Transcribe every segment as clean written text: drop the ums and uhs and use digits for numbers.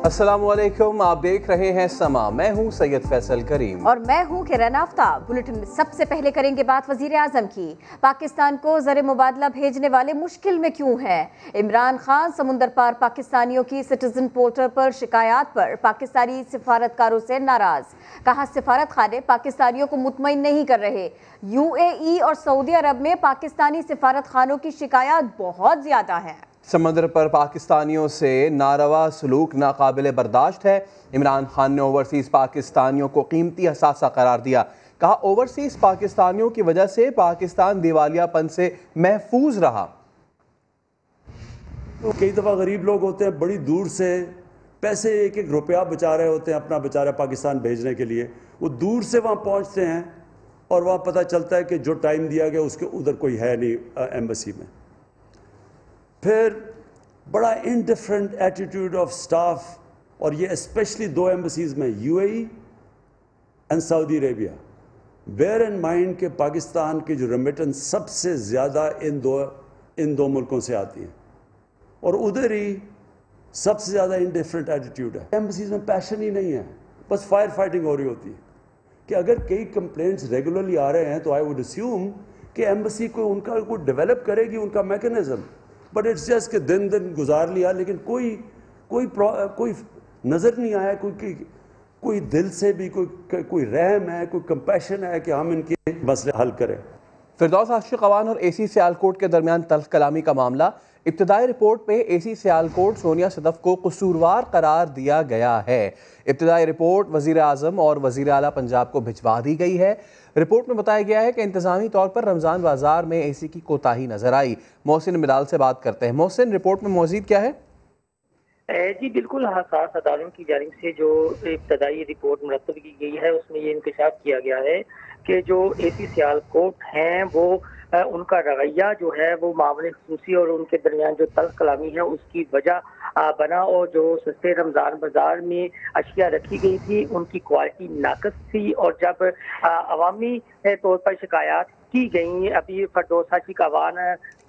अस्सलामुअलैकुम, आप देख रहे हैं समा। मैं हूं सैयद फैसल करीम और मैं हूं किरण आफ्ताब। बुलेटिन में सबसे पहले करेंगे बात वजीर आजम की। पाकिस्तान को ज़र मुबादला भेजने वाले मुश्किल में क्यों हैं? इमरान खान समुंदर पार पाकिस्तानियों की सिटीजन पोर्टल पर शिकायत पर पाकिस्तानी सिफारतकारों से नाराज। कहा सिफारत खाने पाकिस्तानियों को मुतमईन नहीं कर रहे। UAE और सऊदी अरब में पाकिस्तानी सिफारत खानों की शिकायत बहुत ज्यादा है। समंदर पर पाकिस्तानियों से नारवा सलूक नाकाबिले बर्दाश्त है। इमरान खान ने ओवरसीज पाकिस्तानियों को कीमती असासा करार दिया। कहा ओवरसीज पाकिस्तानियों की वजह से पाकिस्तान दिवालियापन से महफूज रहा। तो कई दफ़ा गरीब लोग होते हैं, बड़ी दूर से पैसे एक एक रुपया बचा रहे होते हैं अपना बेचारा पाकिस्तान भेजने के लिए। वो दूर से वहाँ पहुँचते हैं और वहाँ पता चलता है कि जो टाइम दिया गया उसके उधर कोई है नहीं एम्बेसी में। फिर बड़ा इनडिफरेंट एटीट्यूड ऑफ स्टाफ, और ये स्पेशली दो एम्बेसीज में UAE and Saudi Arabia. Bear in mind कि पाकिस्तान की जो रेमिटेंस सबसे ज़्यादा इन दो मुल्कों से आती हैं, और उधर ही सबसे ज़्यादा इनडिफरेंट एटीट्यूड है। एम्बेसीज में पैशन ही नहीं है, बस फायर फाइटिंग हो रही होती है। कि अगर कई कंप्लेंट्स रेगुलरली आ रहे हैं तो आई वुड अस्यूम कि एम्बेसी को उनका कोई डेवलप करेगी उनका मैकेनिज्म, बट इट्स जस्ट कि दिन दिन गुजार लिया, लेकिन कोई नज़र नहीं आया, कोई दिल से भी कोई रहम है, कोई कंपैशन है कि हम इनके मसले हल करें। फिरदौस आशिक अवान और AC सियालकोट के दरमियान तल्ख कलामी का मामला। इब्तदाई रिपोर्ट में AC सियालकोट सोनिया सदफ को कसूरवार करार दिया गया है। इब्तदाई रिपोर्ट वजीर आजम और वजीर आला पंजाब को भिजवा दी गई है। रिपोर्ट में बताया गया है कि इंतजामी तौर पर रमज़ान बाजार में AC की कोताही नजर आई। मोहसिन मिलाल से बात करते हैं। मोहसिन, रिपोर्ट में मौजूद क्या है? जी बिल्कुल, हसास अदालों की जानिब से जो इब्तदाई रिपोर्ट मुरतब की गई है उसमें ये इंकशाफ किया गया है कि जो AC सियालकोट हैं वो उनका रवैया जो है वो मामले खुसूसी और उनके दरमियान जो तल्ख कलामी है उसकी वजह बना, और जो सस्ते रमज़ान बाजार में अशिया रखी गई थी उनकी क्वालिटी नाकस थी। और जब अवामी तौर पर शिकायत की गई, अभी फिरदौस आशिक अवान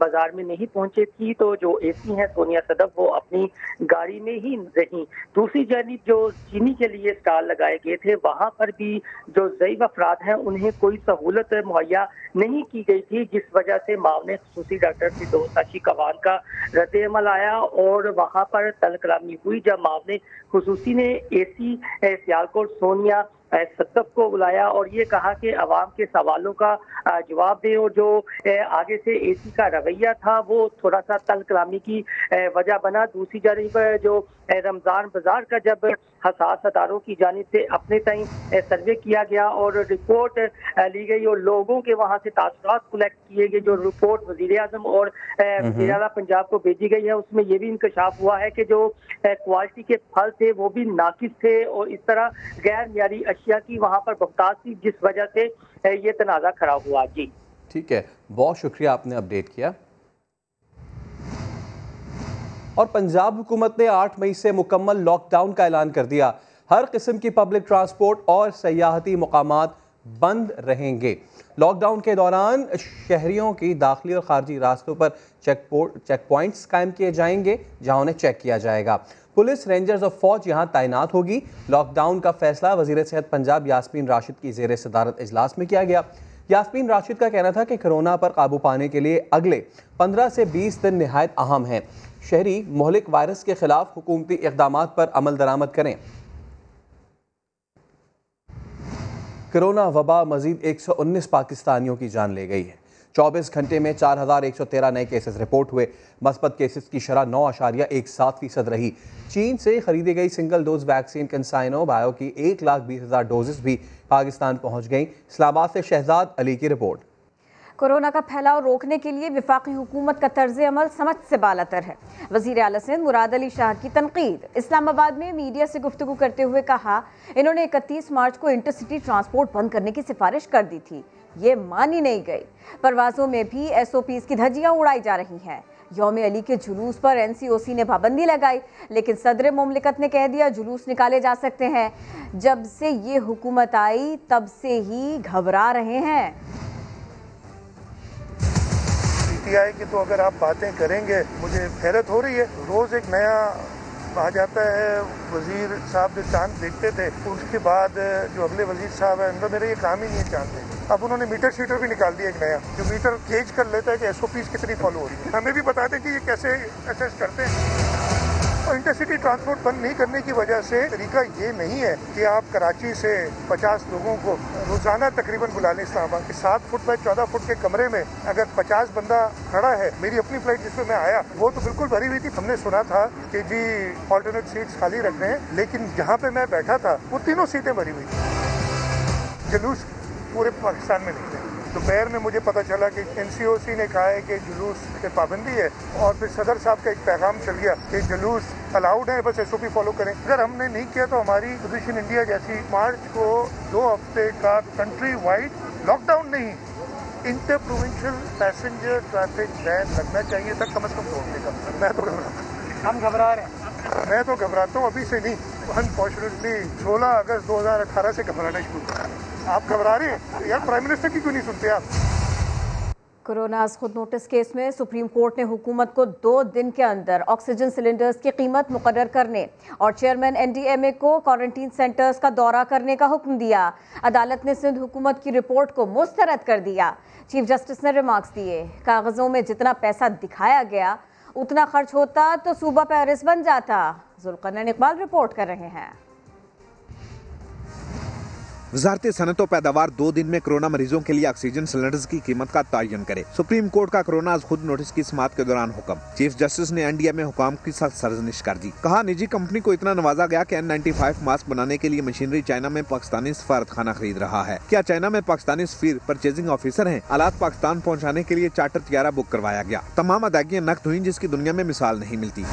बाजार में नहीं पहुंचे थी, तो जो AC हैं सोनिया सदफ वो अपनी गाड़ी में ही रहीं। दूसरी जानिब जो चीनी के लिए स्टॉल लगाए गए थे वहां पर भी जो ज़ईफ़ अफराद हैं उन्हें कोई सहूलत मुहैया नहीं की गई थी, जिस वजह से मामले खुसूसी डॉक्टर फिरदौस आशिक अवान का रद्द-ए-अमल आया और वहां पर तल्ख कलामी हुई, जब मामले खुसूसी ने AC सियालकोट सोनिया सदफ को बुलाया और ये कहा कि अवाम के सवालों का जवाब दे, और जो आगे से AC का रवैया था वो थोड़ा सा तल्ख कलामी की वजह बना। दूसरी जानिब जो रमज़ान बाजार का जब हसास अदारों की जानिब से अपने ताईं सर्वे किया गया और रिपोर्ट ली गई और लोगों के वहाँ से तासुरात कलेक्ट किए गए, जो रिपोर्ट वज़ीर आज़म और वज़ीर आला पंजाब को भेजी गई है उसमें यह भी इंकशाफ हुआ है कि जो क्वालिटी के फल थे वो भी नाकिस थे और इस तरह गैर मियारी अशिया की वहाँ पर बहुतायत थी, जिस वजह से ये तनाज़ा खड़ा हुआ। जी ठीक है, बहुत शुक्रिया, आपने अपडेट किया। और पंजाब हुकूमत ने 8 मई से मुकम्मल लॉकडाउन का ऐलान कर दिया। हर किस्म की पब्लिक ट्रांसपोर्ट और सयाहती मुकामात बंद रहेंगे। लॉकडाउन के दौरान शहरियों की दाखिली और खारजी रास्तों पर चेक पॉइंट्स कायम किए जाएंगे जहां उन्हें चेक किया जाएगा। पुलिस, रेंजर्स और फौज यहां तैनात होगी। लॉकडाउन का फैसला वजीर सेहत पंजाब यास्मीन राशिद की ज़ेर सदारत इजलास में किया गया। यास्मीन राशिद का कहना था कि कोरोना पर काबू पाने के लिए अगले 15 से 20 दिन निहायत अहम हैं। शहरी मोहलिक वायरस के खिलाफ हुकूमती इक़दामात पर अमल दरामद करें। कोरोना वबा मजीद 119 पाकिस्तानियों की जान ले गई है। 24 घंटे में 4113 नए केसेस रिपोर्ट हुए। मस्बत केसेस की शरह 9.17% रही। चीन से खरीदी गई सिंगल डोज वैक्सीन कंसाइनो बायो की 1,20,000 डोजेस भी पाकिस्तान पहुंच गई। इस्लामाबाद से शहजाद अली की रिपोर्ट। कोरोना का फैलाव रोकने के लिए वफाकी हुकूमत का तर्ज अमल समझ से बालातर है। वज़ीर आला सिंध मुराद अली शाह की तनकीद। इस्लामाबाद में मीडिया से गुफ्तगू करते हुए कहा, इन्होंने 31 मार्च को इंटरसिटी ट्रांसपोर्ट बंद करने की सिफारिश कर दी थी, ये मानी नहीं गई। परवाजों में भी SOPs की धज्जियां उड़ाई जा रही हैं। यौम अली के जुलूस पर NCOC ने पाबंदी लगाई, लेकिन सदर मुमलिकत ने कह दिया जुलूस निकाले जा सकते हैं। जब से ये हुकूमत आई तब से ही घबरा रहे हैं। PTI की तो अगर आप बातें करेंगे, मुझे हैरत हो रही है। रोज एक नया कहा जाता है वजीर साहब जो चांद देखते थे, उसके बाद जो अगले वजीर साहब है उनका मेरा ये काम ही नहीं है चांद देखना। अब उन्होंने मीटर शीटर भी निकाल दिया एक नया, जो मीटर गेज कर लेता है कि SOPs कितनी फॉलो हो रही है। हमें भी बता दें कि ये कैसे असेस करते हैं। और इंटरसिटी ट्रांसपोर्ट बंद नहीं करने की वजह से तरीका ये नहीं है कि आप कराची से 50 लोगों को रोजाना तकरीबन बुला लें इस्लामाबाद के 7 फुट बाय 14 फुट के कमरे में। अगर 50 बंदा खड़ा है, मेरी अपनी फ्लाइट जिसमें मैं आया वो तो बिल्कुल भरी हुई थी। हमने सुना था कि जी ऑल्टरनेट सीट्स खाली रख रहे हैं, लेकिन जहाँ पे मैं बैठा था वो तीनों सीटें भरी हुई थी। जुलूस पूरे पाकिस्तान में निकले। दोपहर में मुझे पता चला कि NCOC ने कहा है कि जुलूस पे पाबंदी है, और फिर सदर साहब का एक पैगाम चल गया कि जुलूस अलाउड है, बस SOP फॉलो करें। अगर हमने नहीं किया तो हमारी पोजीशन इंडिया जैसी। मार्च को 2 हफ्ते का कंट्री वाइड लॉकडाउन नहीं, inter provincial passenger traffic ban लगना चाहिए था कम से कम तोड़ने का। मैं तो घबराता, हम घबरा रहे हैं, मैं तो घबराता हूँ अभी से नहीं। अनफॉर्चुनेटली 16 अगस्त 2018 से घबराना शुरू किया। आप घबरा रहे हैं यार, प्राइम मिनिस्टर की क्यों नहीं सुनते आप? कोरोना खुद नोटिस केस में सुप्रीम कोर्ट ने हुकूमत को 2 दिन के अंदर ऑक्सीजन सिलेंडर्स की कीमत मुकर्रर करने और चेयरमैन NDMA को क्वारंटीन सेंटर्स का दौरा करने का हुक्म दिया। अदालत ने सिंध हुकूमत की रिपोर्ट को मुस्तरद कर दिया। चीफ जस्टिस ने रिमार्क्स दिए, कागजों में जितना पैसा दिखाया गया उतना खर्च होता तो सूबा पेरिस बन जाता। जुल्करनैन इकबाल रिपोर्ट कर रहे हैं। वजारत सनत और पैदावार 2 दिन में कोरोना मरीजों के लिए ऑक्सीजन सिलेंडर्स की कीमत का तयन करे। सुप्रीम कोर्ट का कोरोना खुद नोटिस की समाअत के दौरान हुक्म। चीफ जस्टिस ने NDMA हुकाम की सख्त सरजनिश कर दी। कहा, निजी कंपनी को इतना नवाजा गया कि N95 मास्क बनाने के लिए मशीनरी चाइना में पाकिस्तानी सफारतखाना खरीद रहा है। क्या चाइना में पाकिस्तानी सफीर परचेजिंग ऑफिसर हैं? आलात पाकिस्तान पहुँचाने के लिए चार्टर तैयारा बुक करवाया गया। तमाम अदायगियाँ नकद हुई जिसकी दुनिया में मिसाल नहीं मिलती।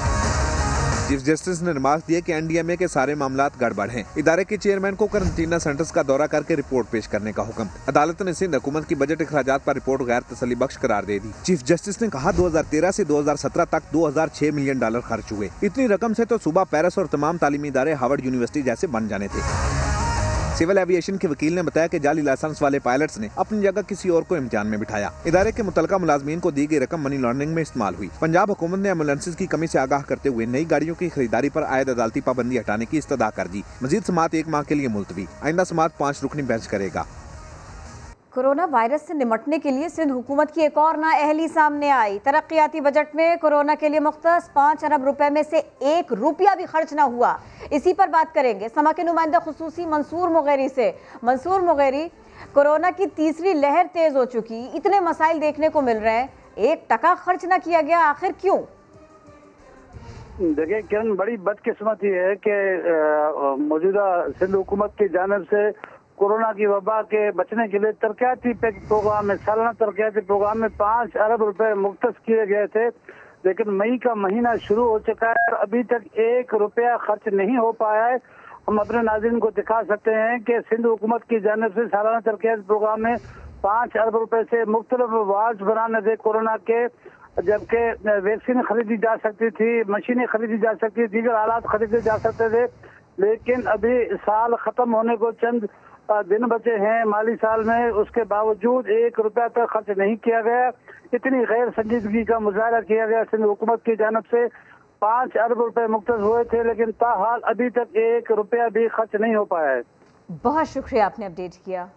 चीफ जस्टिस ने रिमार्क दिए कि NDMA के सारे मामलात गड़बड़ हैं। इदारे के चेयरमैन को क्वारंटीन सेंटर्स का दौरा करके रिपोर्ट पेश करने का हुक्म। अदालत ने सिंध हुकूमत की बजट अखराजात पर रिपोर्ट गैर तसल्ली बख्श करार दे दी। चीफ जस्टिस ने कहा, 2013 से 2017 तक $2006 मिलियन खर्च हुए। इतनी रकम से तो सूबा पेरिस और तमाम तालीमी इदारे हार्वर्ड यूनिवर्सिटी जैसे बन जाने थे। सिविल एविएशन के वकील ने बताया कि जाली लाइसेंस वाले पायलट्स ने अपनी जगह किसी और को इम्तिहान में बिठाया। इदारे के मुतलका मुलाजमीन को दी गई रकम मनी लॉन्ड्रिंग में इस्तेमाल हुई। पंजाब हुकूमत ने एम्बुलेंसेज की कमी से आगाह करते हुए नई गाड़ियों की खरीदारी पर आयद अदालती पाबंदी हटाने की इस्तदा कर दी। मजीद समाअत 1 माह के लिए मुलतवी। आइंदा समाअत 5 रुकनी बेंच करेगा। कोरोना वायरस से निपटने के लिए सिंध हुकूमत की एक और नाअहली सामने आई। तरक्याती बजट में कोरोना के लिए मुख्तस 5 अरब रुपए में से 1 रुपया भी खर्च ना हुआ। इसी पर बात करेंगे समा के नुमाइंदा खुसूसी मंसूर मुगैरी से। मंसूर मुगैरी, कोरोना की तीसरी लहर तेज हो चुकी, इतने मसाइल देखने को मिल रहे हैं, 1 टका खर्च ना किया गया, आखिर क्यों? देखिए किरण, बड़ी बदकिस्मती है कि मौजूदा सिंध हुकूमत की जानिब से कोरोना की वबा के बचने के लिए तरक्याती प्रोग्राम में, सालाना तरक्याती प्रोग्राम में 5 अरब रुपए मुख्तस किए गए थे, लेकिन मई का महीना शुरू हो चुका है और अभी तक 1 रुपया खर्च नहीं हो पाया है। हम अपने नाज़रीन को दिखा सकते हैं कि सिंध हुकूमत की जानिब से सालाना तरक्याती प्रोग्राम में 5 अरब रुपए से मुख्तलिफ वार्ड्स बनाने थे कोरोना के, जबकि वैक्सीन खरीदी जा सकती थी, मशीनें खरीदी जा सकती थी, दीगर आलात खरीदे जा सकते थे, लेकिन अभी साल खत्म होने को चंद दिन बचे हैं माली साल में, उसके बावजूद 1 रुपया तक खर्च नहीं किया गया। इतनी गैर संजीदगी का मुजाहरा किया गया सिंध हुकूमत की जानिब से। 5 अरब रुपए मुख्तस हुए थे, लेकिन ताहाल अभी तक 1 रुपया भी खर्च नहीं हो पाया है। बहुत शुक्रिया, आपने अपडेट किया।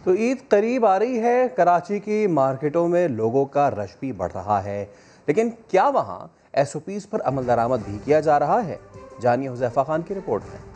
तो ईद करीब आ रही है, कराची की मार्केटों में लोगों का रश भी बढ़ रहा है, लेकिन क्या वहाँ SOPs पर अमल दरामद भी किया जा रहा है? जानिए हुज़ैफा खान की रिपोर्ट में।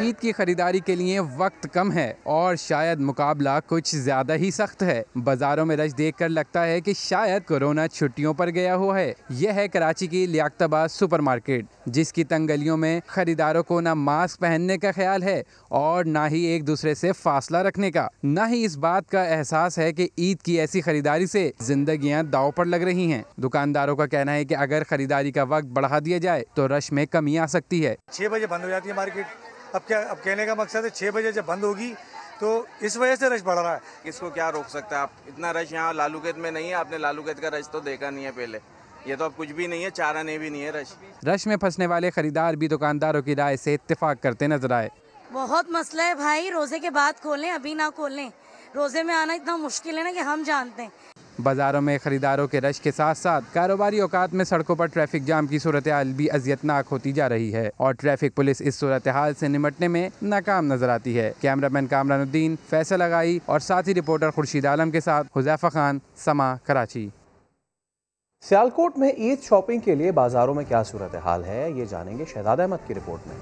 ईद की खरीदारी के लिए वक्त कम है और शायद मुकाबला कुछ ज़्यादा ही सख्त है। बाज़ारों में रश देखकर लगता है कि शायद कोरोना छुट्टियों पर गया हुआ है। यह है कराची की लियाकताबाद सुपरमार्केट, जिसकी तंग गलियों में खरीदारों को ना मास्क पहनने का ख्याल है और ना ही एक दूसरे से फासला रखने का, ना ही इस बात का एहसास है कि ईद की ऐसी खरीदारी से जिंदगियां दांव पर लग रही हैं। दुकानदारों का कहना है कि अगर खरीदारी का वक्त बढ़ा दिया जाए तो रश में कमी आ सकती है। 6 बजे बंद हो जाती है मार्केट। अब कहने का मकसद है 6 बजे जब बंद होगी तो इस वजह से रश बढ़ रहा है। इसको क्या रोक सकता है? आप इतना रश यहाँ लालूगेट में नहीं है, आपने लालूगेट का रश तो देखा नहीं है पहले। ये तो अब कुछ भी नहीं है, चाराने भी नहीं है। रश में फंसने वाले खरीदार भी दुकानदारों की राय से इत्तेफाक करते नजर आए। बहुत मसला है भाई, रोजे के बाद खोलें, अभी ना खोलें। रोजे में आना इतना मुश्किल है ना कि हम जानते हैं। बाजारों में खरीदारों के रश के साथ साथ कारोबारी औकात में सड़कों पर ट्रैफिक जाम की सूरत हाल भी अजियतनाक होती जा रही है और ट्रैफिक पुलिस इस सूरत हाल से निपटने में नाकाम नजर आती है। कैमरामैन कामरानुद्दीन, फैसल लगाई और साथी रिपोर्टर खुर्शीद आलम के साथ हुज़ैफा खान, समा, कराची। सियालकोट में ईद शॉपिंग के लिए बाजारों में क्या सूरत हाल है, ये जानेंगे शहजाद अहमद की रिपोर्ट में।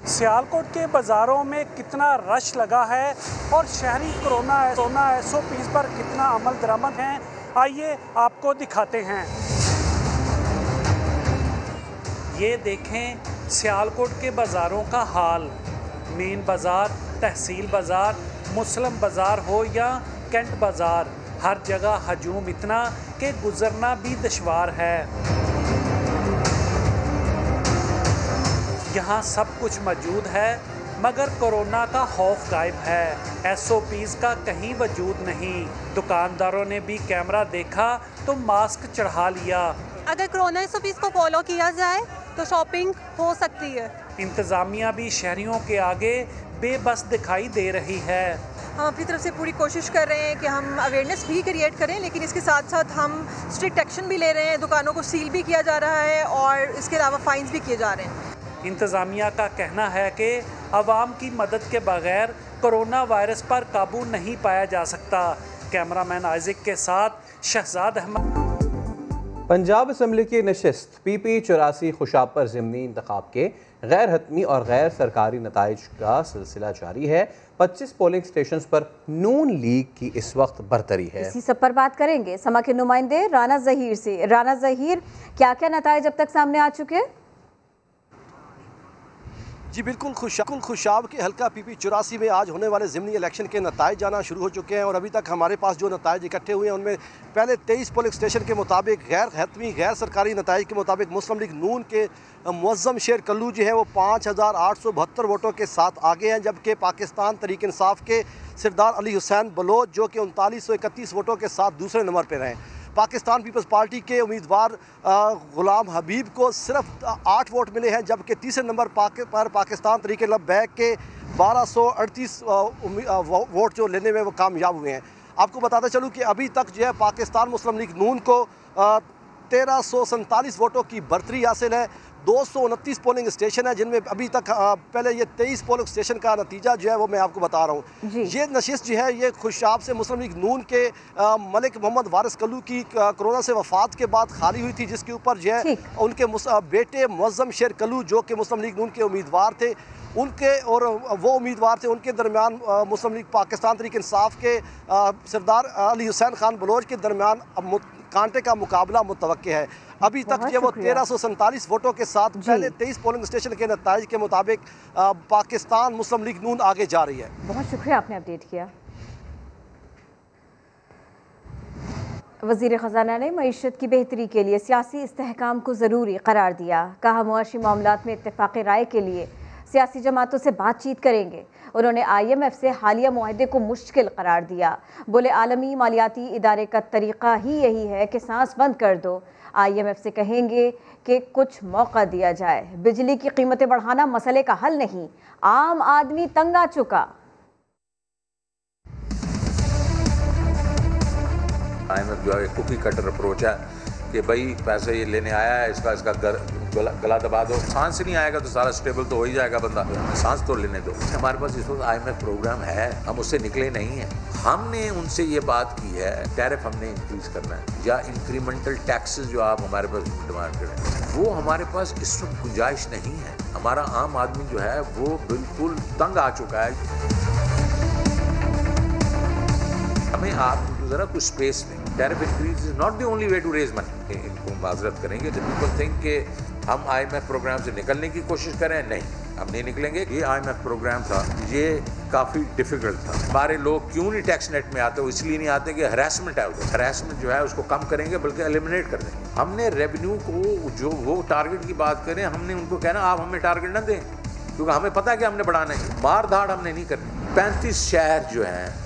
सियालकोट के बाज़ारों में कितना रश लगा है और शहरी कोरोना SOPs पर कितना अमल दरामद है, आइए आपको दिखाते हैं। ये देखें सियालकोट के बाज़ारों का हाल। मेन बाज़ार, तहसील बाज़ार, मुस्लिम बाज़ार हो या कैंट बाज़ार, हर जगह हजूम इतना कि गुजरना भी दुश्वार है। यहाँ सब कुछ मौजूद है मगर कोरोना का खौफ गायब है। SOPs का कहीं वजूद नहीं। दुकानदारों ने भी कैमरा देखा तो मास्क चढ़ा लिया। अगर कोरोना SOPs को फॉलो किया जाए तो शॉपिंग हो सकती है। इंतज़ामिया भी शहरियों के आगे बेबस दिखाई दे रही है। हम अपनी तरफ से पूरी कोशिश कर रहे हैं कि हम अवेयरनेस भी क्रिएट करें, लेकिन इसके साथ साथ हम स्ट्रिक्ट एक्शन भी ले रहे हैं। दुकानों को सील भी किया जा रहा है और इसके अलावा फाइन्स भी किए जा रहे हैं। इंतज़ामिया का कहना है कि आवाम की मदद के बगैर कोरोना वायरस पर काबू नहीं पाया जा सकता। कैमरामैन आइज़िक के साथ शहजाद अहमद। पंजाब असम्बली की नशिस्त PP 84 खुशाब पर ज़िमनी इंतखाब के गैर हतमी और गैर सरकारी नताइज का सिलसिला जारी है। 25 पोलिंग स्टेशन पर नून लीग की इस वक्त बरतरी है। इसी सब पर बात करेंगे समा के नुमाइंदे राना ज़हीर से। राना ज़हीर, क्या क्या नताइज अब तक सामने आ चुके हैं? जी बिल्कुल खुशाब के हल्का PP 84 में आज होने वाले ज़िमनी इलेक्शन के नताइज जाना शुरू हो चुके हैं और अभी तक हमारे पास जो नताइज इकट्ठे हुए हैं उनमें पहले 23 पोलिंग स्टेशन के मुताबिक गैर हतमी गैर सरकारी नताइज के मुताबिक मुस्लिम लीग नून के मुअज़्ज़म शेर कल्लू जो है वो 5872 वोटों के साथ आगे हैं, जबकि पाकिस्तान तहरीक इंसाफ के सरदार अली हुसैन बलोच जो कि 3931 वोटों के साथ दूसरे नंबर पर हैं। पाकिस्तान पीपल्स पार्टी के उम्मीदवार गुलाम हबीब को सिर्फ 8 वोट मिले हैं, जबकि तीसरे नंबर पर पाकिस्तान तहरीक लब्बैक के 1238 वोट जो लेने में वो कामयाब हुए हैं। आपको बताते चलूँ कि अभी तक जो है पाकिस्तान मुस्लिम लीग नून को 1347 वोटों की बर्तरी हासिल है। 229 पोलिंग स्टेशन है जिनमें अभी तक पहले ये 23 पोलिंग स्टेशन का नतीजा जो है वो मैं आपको बता रहा हूँ। ये नशिस्त जो है ये खुशाब से मुस्लिम लीग नून के मलिक मोहम्मद वारिस कल्लू की कोरोना से वफात के बाद खाली हुई थी, जिसके ऊपर जो है उनके बेटे मुअज़्ज़म शेर कल्लू जो कि मुस्लिम लीग नून के उम्मीदवार थे उनके और वो उम्मीदवार थे उनके दरमियान मुस्लिम लीग पाकिस्तान तहरीक इंसाफ के सरदार अली हुसैन खान बलोच के दरमियान कांटे का मुकाबला मुतवक्के है। अभी तक जो वो 1347 वोटों के साथ पहले 23 पोलिंग स्टेशन के नताइज के मुताबिक पाकिस्तान मुस्लिम लीग नून आगे जा रही है। बहुत शुक्रिया, आपने अपडेट किया। वज़ीर ख़ज़ाना ने मईशत की बेहतरी के लिए सियासी इस्तेहकाम को ज़रूरी करार दिया। कहा मुआशी मामलात में इत्तेफ़ाक़ राय के लिए सियासी जमातों से बातचीत करेंगे। उन्होंने IMF से हालिया मुआहदे को मुश्किल करार दिया। बोले आलमी मालियाती इदारे का तरीक़ा ही यही है कि सांस बंद कर दो। IMF से कहेंगे कि कुछ मौका दिया जाए। बिजली की कीमतें बढ़ाना मसले का हल नहीं, आम आदमी तंग आ चुका। IMF जो है कुकी कटर अप्रोच है कि भाई पैसे ये लेने आया है, इसका गला दबा दो। सांस नहीं आएगा तो सारा स्टेबल तो हो ही जाएगा बंदा, सांस तो लेने दो। हमारे पास इस वक्त IMF प्रोग्राम है, हम उससे निकले नहीं हैं। हमने उनसे ये बात की है टैरिफ हमने इंक्रीज करना है या इंक्रीमेंटल टैक्सेस जो आप हमारे पास डिमांड करें, वो हमारे पास इस वक्त गुंजाइश नहीं है। हमारा आम आदमी जो है वो बिल्कुल तंग आ चुका है। हमें आप ज़रा कुछ स्पेस दें। Tariff increase is not the only way to raise money. इनको माजरत करेंगे जब पीपल थिंक कि हम IMF प्रोग्राम से निकलने की कोशिश करें, नहीं, हम नहीं निकलेंगे। ये IMF प्रोग्राम था, ये काफ़ी डिफिकल्ट था। हमारे लोग क्यों नहीं टैक्स नेट में आते? इसलिए नहीं आते कि हरासमेंट है उधर। हरासमेंट जो है उसको कम करेंगे, बल्कि एलिमिनेट कर देंगे। हमने रेवेन्यू को जो वो टारगेट की बात करें, हमने उनको कहना आप हमें टारगेट न दें, क्योंकि हमें पता है कि हमने बढ़ाना है। मार धाड़ हमने नहीं करनी। 35 शहर जो हैं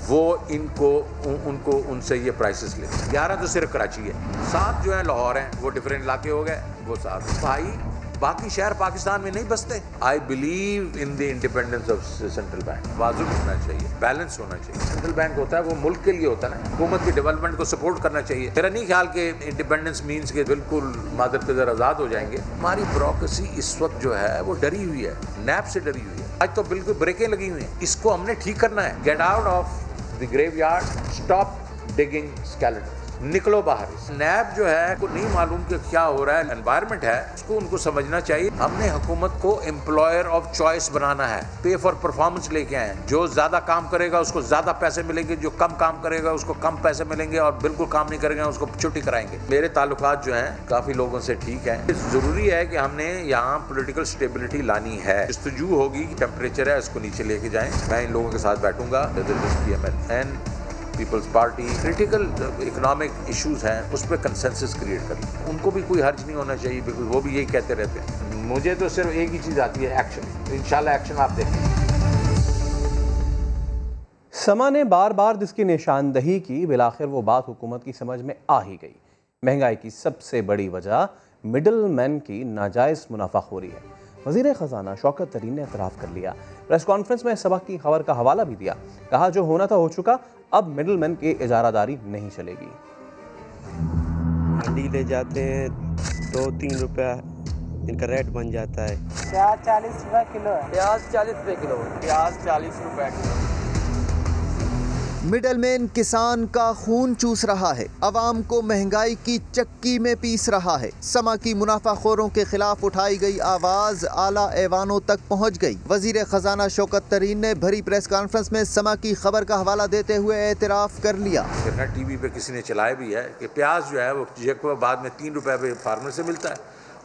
वो उनको उनसे ये प्राइसेस लेते हैं। 11 तो सिर्फ कराची है, 7 जो है लाहौर हैं, वो डिफरेंट इलाके हो गए, वो 7 भाई बाकी शहर पाकिस्तान में नहीं बसते। I believe in the independence of central bank. वाजुब होना चाहिए, बैलेंस होना चाहिए। सेंट्रल बैंक होता है वो मुल्क के लिए होता है ना, हुकूमत की डेवलपमेंट को सपोर्ट करना चाहिए। मेरा नहीं ख्याल कि इंडिपेंडेंस मीन्स के बिल्कुल मादर पिदर आज़ाद हो जाएंगे। हमारी ब्यूरोक्रेसी इस वक्त जो है वो डरी हुई है, नैप से डरी हुई है। आज तो बिल्कुल ब्रेकें लगी हुई हैं, इसको हमने ठीक करना है। Get out of the graveyard, stop digging skeleton, निकलो बाहर। नैब जो है को नहीं मालूम कि क्या हो रहा है, एनवायरनमेंट है उसको उनको समझना चाहिए। हमने हुकूमत को एम्प्लॉयर ऑफ चॉइस बनाना है, पे फॉर परफॉर्मेंस लेके आए। जो ज्यादा काम करेगा उसको ज्यादा पैसे मिलेंगे, जो कम काम करेगा उसको कम पैसे मिलेंगे, और बिल्कुल काम नहीं करेगा उसको छुट्टी कराएंगे। मेरे ताल्लुकात जो हैं काफी लोगों से ठीक है। जरूरी है कि हमने यहाँ पॉलिटिकल स्टेबिलिटी लानी है। जस्तजू होगी कि टेम्परेचर है उसको नीचे लेके जाएं। मैं इन लोगों के साथ बैठूंगा, Peoples Party, critical economic issues हैं उस पर कंसेंसस क्रिएट कर। उनको भी कोई हर्ज नहीं होना चाहिए, बिकॉज वो भी यही कहते रहते हैं। मुझे तो सिर्फ एक ही चीज़ आती है, एक्शन। इंशाल्लाह एक्शन आप देखें। समा ने बार बार जिसकी निशानदही की, बिलाखिर वो बात हुकूमत की समझ में आ ही गई। महंगाई की सबसे बड़ी वजह मिडल मैन की नाजायज़ मुनाफाखोरी है। वज़ीर ख़जाना शौकत तरीन ने एतराफ़ कर लिया। प्रेस कॉन्फ्रेंस में सबक की खबर का हवाला भी दिया। कहा जो होना था हो चुका, अब मिडल मैन की इजारादारी नहीं चलेगी। मंडी ले जाते हैं 2-3 रुपया इनका रेट बन जाता है। प्याज 40 रुपये किलो है। प्याज 40 रुपये किलो। प्याज 40 रुपये किलो। मिडलमैन किसान का खून चूस रहा है, अवाम को महंगाई की चक्की में पीस रहा है। समा की मुनाफाखोरों के खिलाफ उठाई गई आवाज आला ऐवानों तक पहुंच गई। वजीर खजाना शौकत तरीन ने भरी प्रेस कॉन्फ्रेंस में समा की खबर का हवाला देते हुए एतराफ़ कर लिया। टीवी पे किसी ने चलाया भी है कि प्याज जो है वो जैकोबाद में 3 रुपए पे फार्मर से मिलता है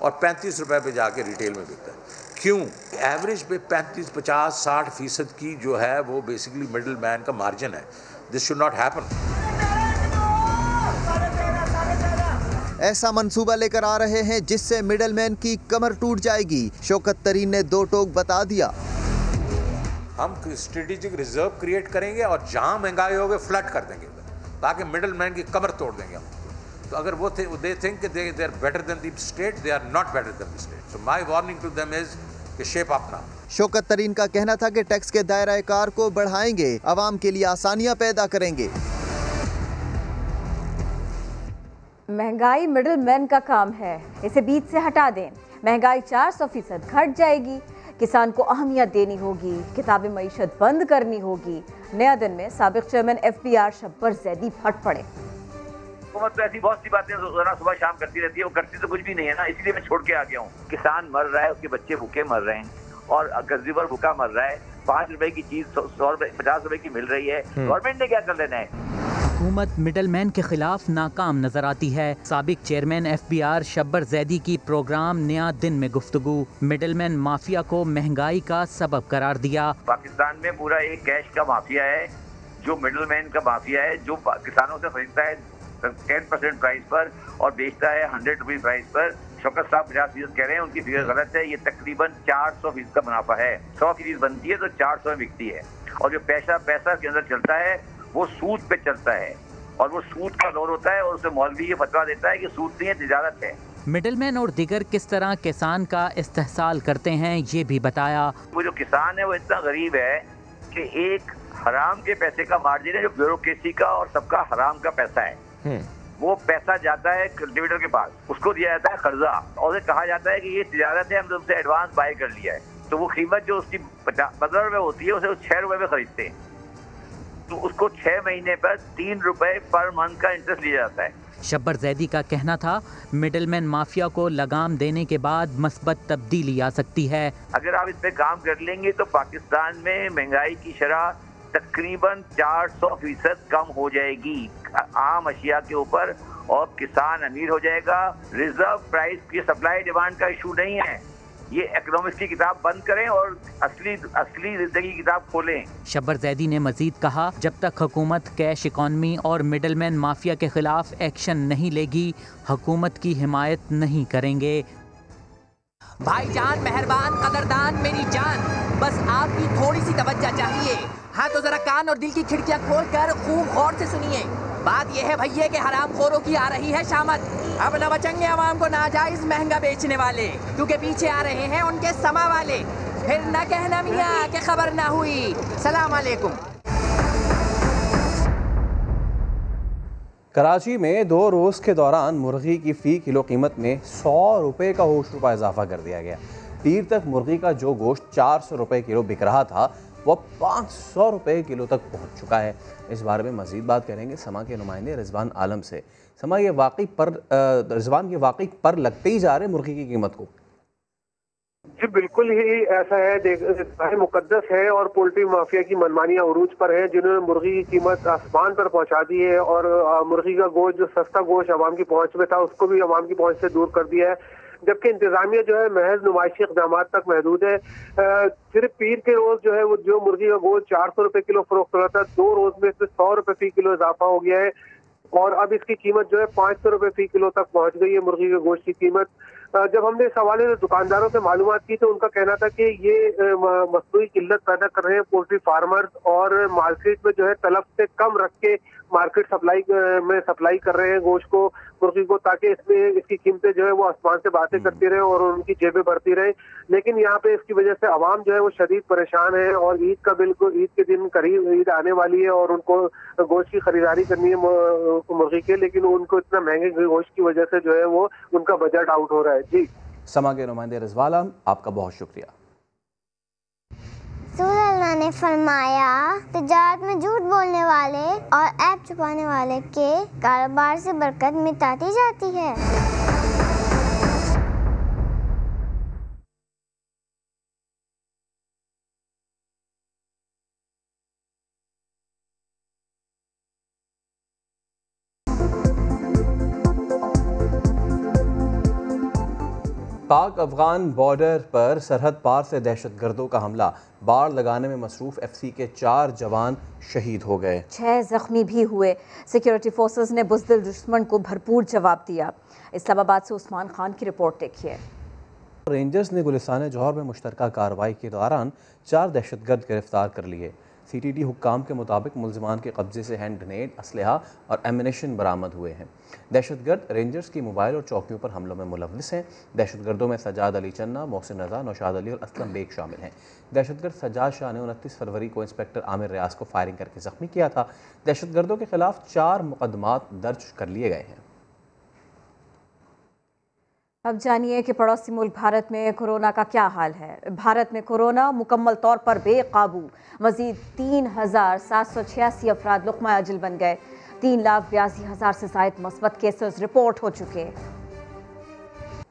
और 35 रुपए पे जाके रिटेल में बिकता है। क्यों? एवरेज पे 35, 50, 60% की जो है वो बेसिकली मिडिल मैन का मार्जिन है। This should not happen. ऐसा मंसूबा लेकर आ रहे हैं जिससे मिडल मैन की कमर टूट जाएगी। शौकत तरीन ने दो टोक बता दिया। हम स्ट्रेटेजिक रिजर्व क्रिएट करेंगे और जहां महंगाई होगी फ्लड कर देंगे ताकि मिडिल मैन की कमर तोड़ देंगे हम। तो अगर वो they think they are better than the state, they are not better than the state. So my warning to them is कि shape up now. Shaukat Tareen का कहना था कि टैक्स के दायरा कार को बढ़ाएंगे, आवाम के लिए आसानियां पैदा करेंगे। महंगाई मिडिल मैन का काम है, इसे बीच से हटा दें। महंगाई 400% घट जाएगी। किसान को अहमियत देनी होगी, किताबी मईशत बंद करनी होगी। नया दिन में साबिक चेयरमैन FPR शब्बर जैदी फट पड़े। हुकूमत तो ऐसी बहुत सी बातें रोजाना सुबह शाम करती रहती है, वो करती तो कुछ भी नहीं है ना, इसलिए मैं छोड़ के आ गया हूँ। किसान मर रहा है, उसके बच्चे भूखे मर रहे हैं और कंज्यूमर भूखा मर रहा है। 5 रुपए की चीज 100 रुपए 50 रुपए की मिल रही है। गवर्नमेंट ने क्या कर लेना है? हुकूमत मिडल मैन के खिलाफ नाकाम नजर आती है। साबिक चेयरमैन FPR शब्बर जैदी की प्रोग्राम नया दिन में गुफ्तगू। मिडल मैन माफिया को महंगाई का सबब करार दिया। पाकिस्तान में पूरा एक कैश का माफिया है, जो मिडल मैन का माफिया है, जो किसानों से खरीदता है 10% प्राइस पर और बेचता है 100 रुपीज प्राइस पर। शौकत साहब 50% कह रहे हैं, उनकी फिगर गलत है। ये तकरीबन 400% का मुनाफा है। 100 की चीज बनती है तो 400 में बिकती है। और जो पैसा के अंदर चलता है वो सूद पे चलता है और वो सूद का दौर होता है और उसे मौलवी ये फतवा देता है कि सूद नहीं है, तिजारत है। मिडलमैन और दिगर किस तरह किसान का इस्तेहसाल करते हैं ये भी बताया। वो जो किसान है वो इतना गरीब है कि एक हराम के पैसे का मार्जिन है, जो ब्यूरोक्रेसी का और सबका हराम का पैसा है। वो पैसा जाता है कल्टीवेटर के पास, उसको दिया जाता है कर्जा और उसे कहा जाता है कि ये तिजारत है, हम तुमसे एडवांस बाय कर लिया है। तो वो कीमत जो उसकी 15 रुपए होती है उसे 6 रुपए में खरीदते हैं। तो उसको 6 महीने पर 3 रुपए पर मंथ का इंटरेस्ट लिया जाता है। शब्बर जैदी का कहना था मिडलमैन माफिया को लगाम देने के बाद मस्बत तब्दीली आ सकती है। अगर आप इस पे काम कर लेंगे तो पाकिस्तान में महंगाई की शरह तकरीबन 400% कम हो जाएगी आम अशिया के ऊपर और किसान अमीर हो जाएगा। रिजर्व प्राइस की सप्लाई डिमांड का इशू नहीं है। ये इकोनॉमिक्स की किताब बंद करें और असली जिंदगी की किताब खोलें। शब्बर जैदी ने मजीद कहा, जब तक हुकूमत कैश इकॉनमी और मिडलमैन माफिया के खिलाफ एक्शन नहीं लेगी, हुकूमत की हिमायत नहीं करेंगे। भाईजान, मेहरबान, कदरदान, मेरी जान, बस आपकी थोड़ी सी तवज्जो चाहिए। हाँ तो जरा कान और दिल की खिड़कियां खोलकर खूब गौर से सुनिए। बात यह है भैया कि हरामखोरों की आ रही है शामत। अब न बचेंगे आवाम को नाजायज महंगा बेचने वाले, क्योंकि पीछे आ रहे हैं उनके समा वाले। फिर न कहना मियाँ कि खबर ना हुई। सलाम अलैकुम। कराची में 2 रोज़ के दौरान मुर्गी की फ़ी किलो कीमत में 100 रुपये का होश रुपये इजाफा कर दिया गया। पीर तक मुर्गी का जो गोश्त 400 रुपये किलो बिक रहा था वह 500 रुपये किलो तक पहुंच चुका है। इस बारे में मज़ीद बात करेंगे समा के नुमाइंदे रिजवान आलम से। समा, ये वाकई पर लगते ही जा रहे मुर्गी की कीमत को? जी बिल्कुल ही ऐसा है, मुकद्दस है और पोल्ट्री माफिया की मनमानियां उरूज पर है, जिन्होंने मुर्गी की कीमत आसमान पर पहुंचा दी है और मुर्गी का गोश्त जो सस्ता गोश्त अवाम की पहुंच में था उसको भी अवाम की पहुंच से दूर कर दिया है। जबकि इंतजामिया जो है महज नुमाइशी इक़दाम तक महदूद है। सिर्फ पीर के रोज जो है वो जो मुर्गी का गोश्त 400 रुपये किलो फरोख्त हो रहा था, 2 रोज में इसमें 100 रुपये फी किलो इजाफा हो गया है और अब इसकी कीमत जो है 500 रुपये फी किलो तक पहुंच गई है मुर्गी के गोश्त की कीमत। जब हमने इस हवाले से दुकानदारों से मालूमात की तो उनका कहना था कि ये मसनूई किल्लत पैदा कर रहे हैं पोल्ट्री फार्मर्स और मार्केट में जो है तलब से कम रख के मार्केट सप्लाई कर रहे हैं गोश्त को, मुर्गी को, ताकि इसमें इसकी कीमतें जो है वो आसमान से बातें करती रहे और उनकी जेबें भरती रहे। लेकिन यहाँ पे इसकी वजह से आवाम जो है वो शदीद परेशान है और ईद के दिन करीब ईद आने वाली है और उनको गोश्त की खरीदारी करनी है मुर्गी के, लेकिन उनको इतना महंगे गोश्त की वजह से जो है वो उनका बजट आउट हो रहा है। जी समा के नुमाइंदे रिजवान आलम, आपका बहुत शुक्रिया। अल्लाह ने फरमाया तिजारत में झूठ बोलने वाले और ऐब छुपाने वाले के कारोबार से बरकत मिटाती जाती है। पाक अफगान बॉर्डर पर सरहद पार से दहशतगर्दों का हमला, बाड़ लगाने में मसरूफ FC के 4 जवान शहीद हो गए, 6 जख्मी भी हुए। सिक्योरिटी फोर्सेस ने बुज़दिल दुश्मन को भरपूर जवाब दिया। इस्लामाबाद से उस्मान खान की रिपोर्ट देखिए। रेंजर्स ने गुलिस्तान जौहर में मुश्तरका कार्रवाई के दौरान 4 दहशतगर्द गिरफ्तार कर लिए। CTT हुक्काम के मुताबिक मुलजमान के कब्जे से हैंड ग्रेनेड, असलहा और एमिनेशन बरामद हुए हैं। दहशतगर्द रेंजर्स की मोबाइल और चौकियों पर हमलों में मुलव्विस हैं। दहशतगर्दों में सजाद अली चन्ना, मोहसिन रजा, नौशाद अली और असलम बेग शामिल हैं। दहशतगर्द सज्जाद शाह ने 29 फरवरी को इंस्पेक्टर आमिर रियाज को फायरिंग करके ज़ख्मी किया था। दहशतगर्दों के खिलाफ 4 मुकदमात दर्ज कर लिए गए हैं। अब जानिए कि पड़ोसी मुल्क भारत में कोरोना का क्या हाल है। भारत में कोरोना मुकम्मल तौर पर बेकाबू, मजीद 3,786 अफराद लुक़मा अजल बन गए। 3,82,000 से ज़ायद मस्बत केसेस रिपोर्ट हो चुके हैं।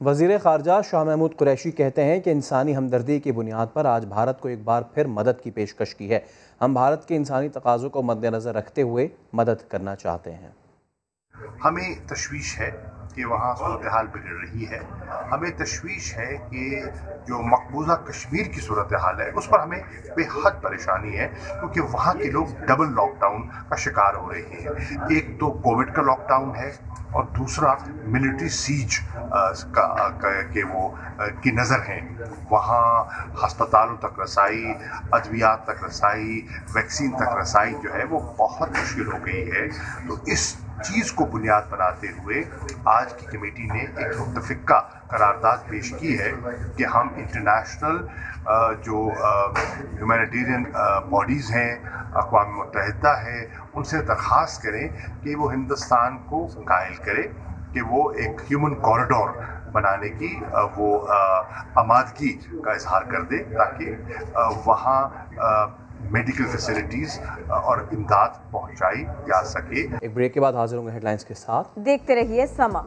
वज़ीर ख़ारजा शाह महमूद कुरैशी कहते हैं कि इंसानी हमदर्दी की बुनियाद पर आज भारत को एक बार फिर मदद की पेशकश की है। हम भारत के इंसानी तकाज़ों को मद्देनज़र रखते हुए मदद करना चाहते हैं। हमें तशवीश है कि वहाँ सूरत हाल बिगड़ रही है। हमें तशवीश है कि जो मकबूजा कश्मीर की सूरत हाल है उस पर हमें बेहद परेशानी है, क्योंकि वहाँ के लोग डबल लॉकडाउन का शिकार हो रहे हैं। एक तो कोविड का लॉकडाउन है और दूसरा मिलिट्री सीज की नज़र है। वहाँ हस्पतालों तक रसाई, अद्वियात तक रसाई, वैक्सीन तक रसाई जो है वो बहुत मुश्किल हो गई है। तो इस चीज़ को बुनियाद बनाते हुए आज की कमेटी ने एक मुत्तफ़िका करारदाद पेश की है कि हम इंटरनेशनल जो ह्यूमैनिटेरियन बॉडीज़ हैं, अक़वाम मुत्तहिदा है, उनसे दरख्वास्त करें कि वो हिंदुस्तान को कायल करे कि वो एक ह्यूमन कॉरिडोर बनाने की वो आमादगी का इजहार कर दे, ताकि वहाँ मेडिकल फैसिलिटीज़ और इमदाद पहुँचाई जा सके। एक ब्रेक के बाद हाजिर होंगे हेडलाइंस के साथ। देखते रहिए समा।